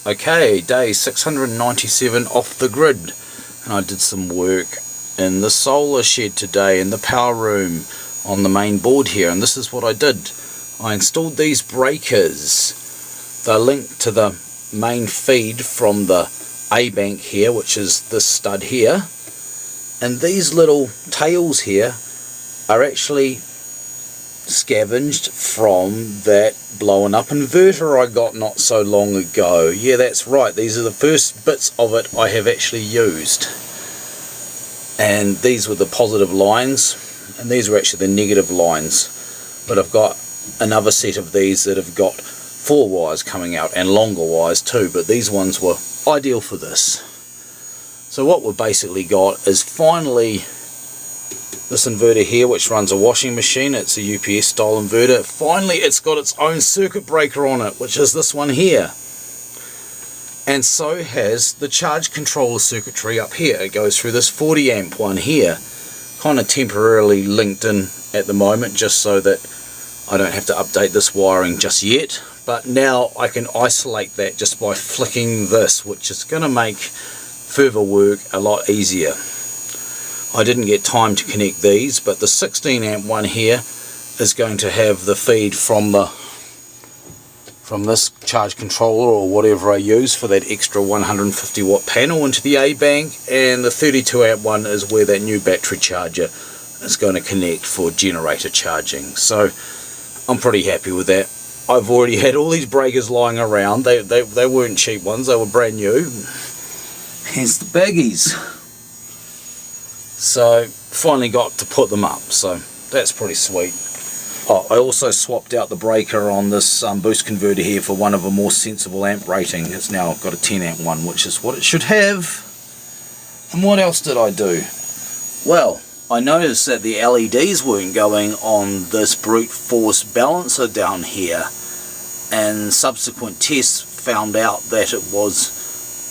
Okay, day 697 off the grid, and I did some work in the solar shed today in the power room on the main board here, and this is what I did. I installed these breakers. They're linked to the main feed from the A bank here, which is this stud here, and these little tails here are actually scavenged from that blown up inverter I got not so long ago. Yeah, that's right, these are the first bits of it I have actually used, and these were the positive lines and these were actually the negative lines, but I've got another set of these that have got 4 wires coming out and longer wires too, but these ones were ideal for this. So what we've basically got is finally this inverter here, which runs a washing machine. It's a UPS style inverter. Finally it's got its own circuit breaker on it, which is this one here, and so has the charge controller circuitry up here. It goes through this 40 amp one here, kind of temporarily linked in at the moment just so that I don't have to update this wiring just yet, but now I can isolate that just by flicking this, which is going to make further work a lot easier. I didn't get time to connect these, but the 16 amp one here is going to have the feed from this charge controller or whatever I use for that extra 150 watt panel into the A bank, and the 32 amp one is where that new battery charger is going to connect for generator charging. So I'm pretty happy with that. I've already had all these breakers lying around. They weren't cheap ones, they were brand new. Hence the baggies. So finally got to put them up, so that's pretty sweet. Oh, I also swapped out the breaker on this boost converter here for one of a more sensible amp rating. It's now got a 10 amp one, which is what it should have. And what else did I do? Well, I noticed that the LEDs weren't going on this brute force balancer down here, and subsequent tests found out that it was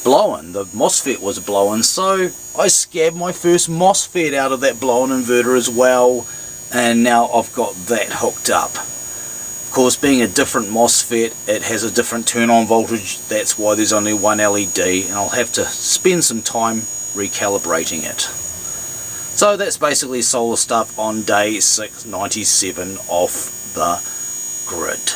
blowing. The MOSFET was blowing, so I scabbed my first MOSFET out of that blown inverter as well, and now I've got that hooked up. Of course, being a different MOSFET, it has a different turn on voltage. That's why there's only one LED, and I'll have to spend some time recalibrating it. So that's basically solar stuff on day 697 off the grid.